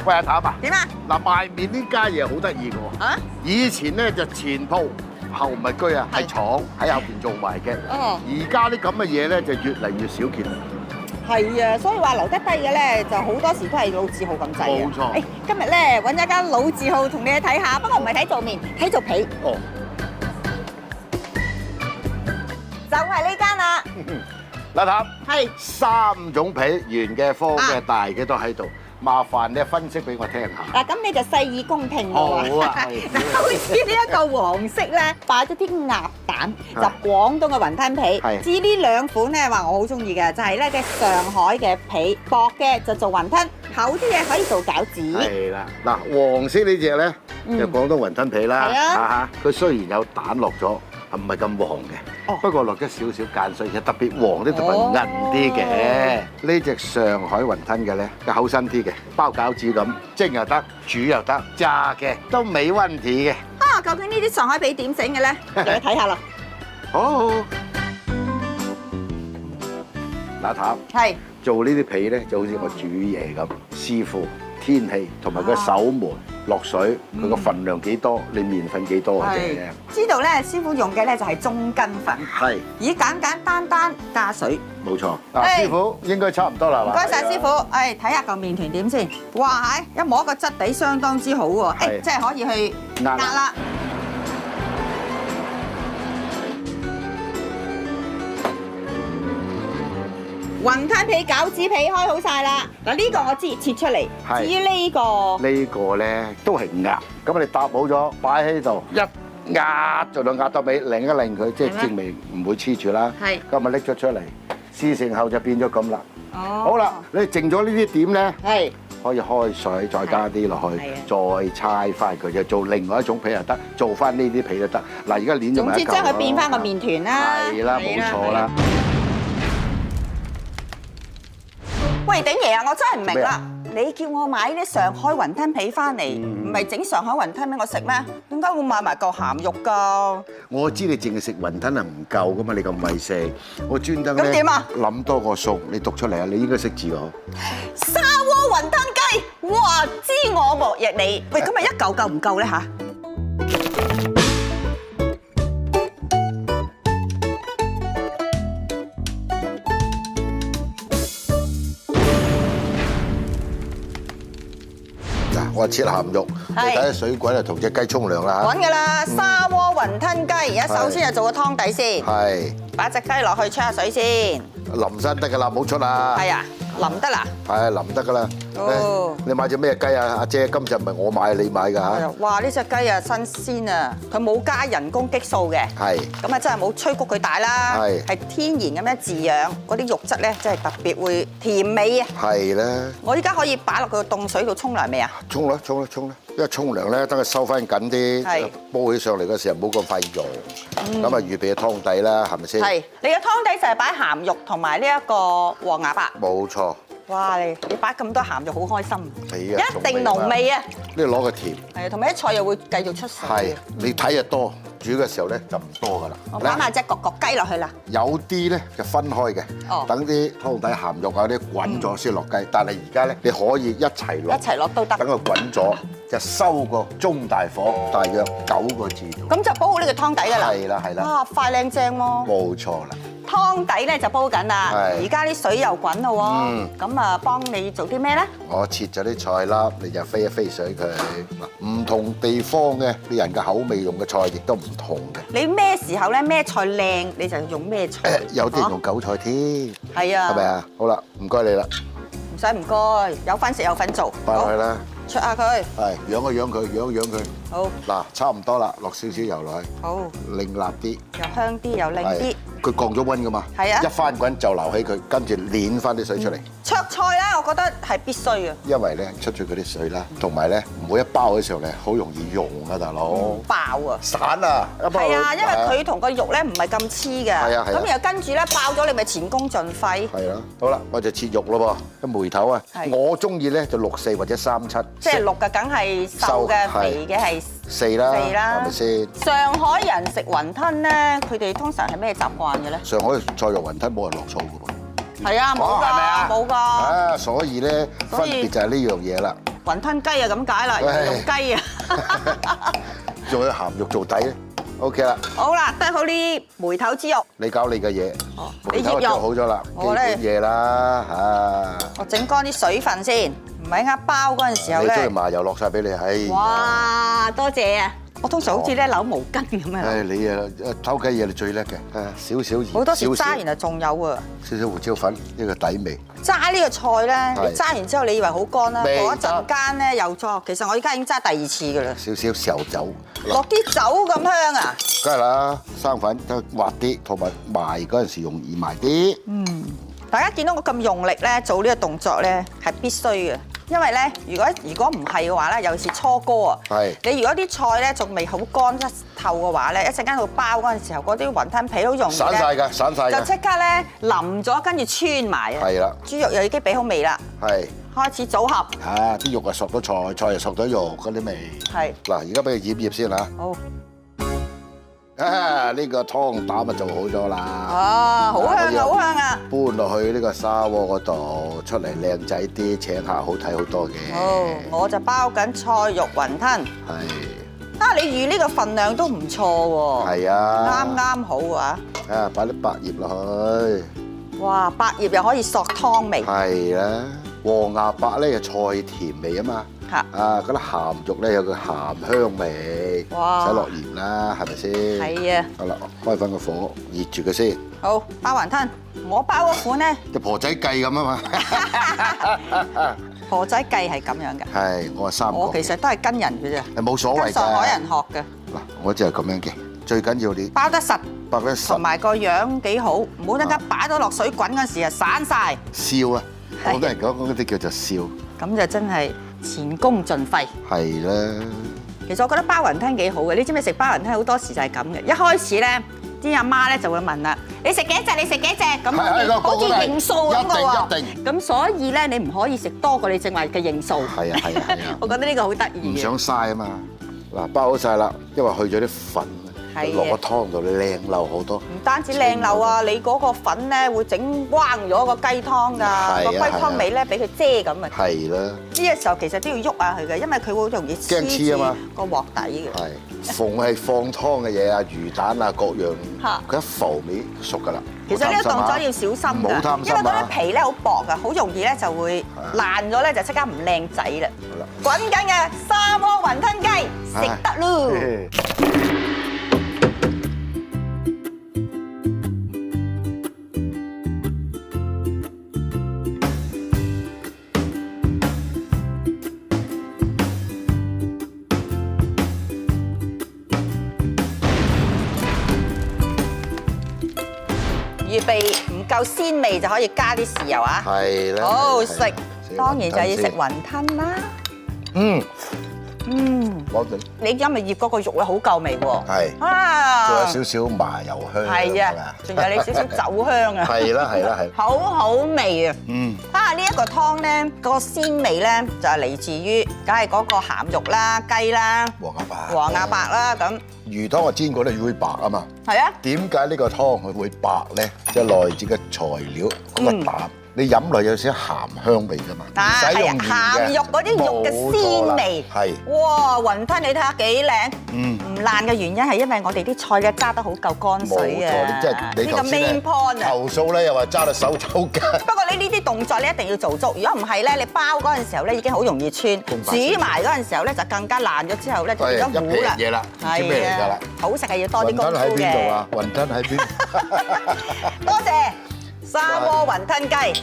喂，阿譚啊，點啊？嗱，賣麵呢家嘢好得意嘅喎。啊？以前咧就前鋪後物居啊，係廠喺後邊做埋嘅。哦。而家啲咁嘅嘢咧就越嚟越少見。係啊，所以話留得低嘅咧，就好多時都係老字號咁滯啊。冇錯。誒，今日咧揾一間老字號同你去睇下，不過唔係睇做麵，睇做皮。哦。就係呢間啦。嗱，譚係3種皮，圓嘅、方嘅、大嘅都喺度。麻煩你分析俾我聽下。嗱，咁你就細意公平喎。好啊。嗱，好似呢一個黃色咧，擺咗啲鴨蛋，就廣東嘅雲吞皮。係。至於呢兩款咧，話我好中意嘅，就係咧嘅上海嘅皮，薄嘅就做雲吞，厚啲嘅可以做餃子。係啦，嗱，黃色呢只咧就廣東雲吞皮啦。係啊。佢雖然有蛋落咗，唔係咁黃嘅。哦。不過落咗少少間水，其實特別黃啲同埋韌啲嘅。呢隻上海雲吞嘅咧，就厚身啲嘅，包餃子咁，蒸又得，煮又得，炸嘅都冇問題嘅。啊，究竟呢啲上海皮點整嘅咧？嚟去睇下啦。好。嗱，譚係。做呢啲皮咧，就好似我煮嘢咁，師傅、天氣同埋個手門落水，佢個份量幾多，你麵粉幾多嘅啫。知道咧，師傅用嘅咧就係中筋粉。係。以簡簡單單加水。冇錯。嗱，師傅應該差唔多啦，係嘛？唔該曬師傅。誒，睇下嚿麵團點先。哇，係一摸個質地相當之好喎。誒，即係可以去壓啦。雲吞皮、餃子皮開好曬啦。嗱，呢個我知切出嚟。至於呢個咧都係壓。咁你搭好咗，擺喺度一壓，盡量壓到尾，擰一擰佢，即係證明唔會黐住啦。係。今日拎咗出嚟，試成後就變咗咁啦。哦。好啦，你剩咗呢啲點咧？係。可以開水，再加啲落去，再搓翻佢，就做另外一種皮又得，做翻呢啲皮都得。嗱，而家攣咗埋一嚿。總之將佢變翻個麵團啦。係啦，冇錯啦。喂，鼎爺啊，我真係唔明啦！你叫我買啲上海雲吞皮翻嚟，唔係整上海雲吞俾我食咩？點解會買埋嚿鹹肉㗎？我知你淨係食雲吞係唔夠噶嘛，你咁為食，我專登咧諗多個餸，你讀出嚟啊！你應該識字喎。砂鍋雲吞雞，哇！知我莫逆你。喂，咁咪一嚿夠唔夠咧嚇？我切鹹肉，你睇下水滾啊，同隻雞沖涼啦嚇。滾㗎啦，砂鍋雲吞雞，而家首先就做個湯底先。係。擺隻雞落去出下水先。淋身得㗎啦，唔好出啊。係啊，淋得啦。係淋得㗎啦。哦。你買隻咩雞啊？阿姐，今次唔係我買，你買㗎嚇。哇！呢隻雞啊，新鮮啊，佢冇加人工激素嘅。係。咁啊，真係冇催谷佢大啦。係。係天然咁樣飼養，嗰啲肉質咧，真係特別會甜美啊。係啦。我依家可以擺落個凍水度沖涼未啊？沖啦，因為沖涼咧，等佢收翻緊啲，煲起上嚟嗰時候冇咁快溶。咁啊，預備個湯底啦，係咪先？係。你個湯底就係擺鹹肉同埋呢一個黃鴨啊？冇錯。哇！你擺咁多鹹肉，好開心。係啊，一定濃味啊！呢度攞個甜。係啊，同埋啲菜又會繼續出水。係，你睇就多，煮嘅時候咧就唔多噶啦。我擺埋隻角角雞落去啦。有啲咧就分開嘅，等啲湯底鹹肉啊啲滾咗先落雞。但係而家咧你可以一齊落。一齊落都得。等佢滾咗，就收個中大火，大約9個字度。咁就煲好呢個湯底㗎啦。係啦，係啦。啊，快靚正喎！冇錯啦。湯底咧就煲緊啦，而家啲水又滾咯喎，咁啊幫你做啲咩咧？我切咗啲菜粒，你就飛一飛水佢。唔同地方嘅啲人嘅口味用嘅菜亦都唔同嘅。你咩時候咧咩菜靚你就用咩菜？有啲人用韭菜添。係啊。係咪啊？好啦，唔該你啦。唔使唔該，有份食有份做。擺落去啦。出下佢。係，養一養佢，養一養佢。好。嗱，差唔多啦，落少少油落去。好。另立啲。又香啲又靚啲。佢降咗溫噶嘛？係啊！一翻滾就留起佢，跟住攣翻啲水出嚟。灼菜咧，我覺得係必須嘅。因為咧出咗嗰啲水啦，同埋咧每一包嘅時候咧，好容易溶啊，大佬。爆啊！散啊！係啊，因為佢同個肉咧唔係咁黐嘅。係啊係啊。咁然後跟住咧爆咗，你咪前功盡廢。係啦，好啦，我就切肉咯噃，啲梅頭啊，我中意咧就6/4或者3/7。即係6嘅梗係瘦嘅，肥嘅係4啦，係咪先？上海人食雲吞咧，佢哋通常係咩習慣嘅咧？上海菜肉雲吞冇人落醋嘅喎。係啊，冇㗎，冇㗎。啊，所以咧分別就係呢樣嘢啦。雲吞雞啊咁解啦，用雞啊。仲有鹹肉做底咧 ，OK 啦。好啦，得好啲梅頭豬肉。你搞你嘅嘢，你醃肉好咗啦，基本嘢啦嚇。我整乾啲水分先，唔係啱包嗰陣時候咧。你中意麻油落晒俾你，係。哇，多謝啊！我通常好似咧扭毛巾咁樣。誒你啊偷雞嘢你最叻嘅，少少鹽。好多時揸完啊仲有啊。少少胡椒粉，呢個底味。揸呢個菜咧，你揸完之後你以為好乾啦，過一陣間咧又再。其實我而家已經揸第二次㗎啦。少少豉油酒。落啲酒咁香啊！梗係啦，生粉都滑啲，同埋埋嗰陣時容易埋啲。大家見到我咁用力咧，做呢個動作咧係必須嘅。因為咧，如果唔係嘅話咧，尤其是初哥啊，你如果啲菜咧仲未好乾得透嘅話咧，一陣間到包嗰陣時候，嗰啲雲吞皮好容易散晒㗎，散晒㗎，就即刻咧淋咗，跟住穿埋啊！係啦，豬肉又已經俾好味啦，係開始組合。啲肉啊熟咗菜，菜又熟咗肉嗰啲味。係嗱，而家俾佢醃醃先嚇。好。呢個湯膽啊做好咗啦！啊，好香啊，好香啊！搬落去呢個砂鍋嗰度，出嚟靚仔啲，請客好睇好多嘅。好，我就包緊菜肉雲吞。係。你預呢個份量都唔錯喎。係啊。啱啱好啊！擺啲白葉落去。哇，白葉又可以索湯味。係啦，黃芽白咧有菜甜味啊嘛。嗰啲鹹肉咧有個鹹香味，哇！使落鹽啦，係咪先？係啊。好啦，開翻個火，熱住佢先。好，包雲吞，我包嗰款咧，隻婆仔計咁啊嘛。婆仔計係咁樣嘅。係，我係三個。我其實都係跟人嘅啫。冇所謂㗎。跟上海人學嘅。嗱，我就係咁樣嘅，最緊要你包得實，包得實，同埋個樣幾好，唔好等間擺到落水滾嗰時啊散晒。笑啊！好多人講嗰啲叫做笑。咁就真係前功盡廢。係啦。其實我覺得包雲吞幾好嘅，你知唔知食包雲吞好多時就係咁嘅。一開始咧，啲阿媽咧就會問啦：你食幾隻？你食幾隻？咁好似認數咁嘅喎。一定。咁所以咧，你唔可以食多過你正話嘅認數。係啊係啊係啊！我覺得呢個好得意。唔想嘥啊嘛！嗱，包好晒啦，因為去咗啲粉。落個湯度靚漏好多，唔單止靚漏啊！你嗰個粉咧會整彎咗個雞湯㗎，個雞湯味咧俾佢遮咁啊！係啦，呢個時候其實都要喐下佢嘅，因為佢會好容易黐住個鑊底嘅。係，逢係放湯嘅嘢啊，魚蛋啊各樣，佢一浮面熟㗎啦。其實呢個動作要小心㗎，因為嗰啲皮咧好薄㗎，好容易咧就會爛咗咧，就即刻唔靚仔啦。好啦，滾緊嘅砂鍋雲吞雞食得咯！預備唔夠鮮味就可以加啲豉油啊！係啦，好食，當然就要食雲吞啦。攞定。你因為醃嗰個肉咧好夠味喎。係。啊！仲有少少麻油香。係啊，仲有你少少酒香啊。係啦係啦係。好好味啊！呢一個湯咧，個鮮味咧就係嚟自於，梗係嗰個鹹肉啦、雞啦、黃芽白啦咁。魚湯我煎過咧，魚會白啊嘛。係啊。點解呢個湯佢會白咧？即係來自嘅材料嗰個膽，你飲落有少少鹹香味㗎嘛。唔使用鹽嘅。鹹肉嗰啲肉嘅鮮味。係。哇！雲吞你睇下幾靚。唔爛嘅原因係因為我哋啲菜咧揸得好夠乾水啊。冇錯，即係你頭先咧投訴咧，又話揸到手抽筋。不過你呢啲動作你一定要做足，如果唔係咧，你包嗰陣時候咧已經好容易穿，煮埋嗰陣時候咧就更加爛咗之後咧就變咗糊啦。嘢啦，唔知咩嚟㗎啦。好食係要多啲功夫嘅。雲吞喺邊度啊？雲吞喺邊？多謝砂鍋雲吞雞。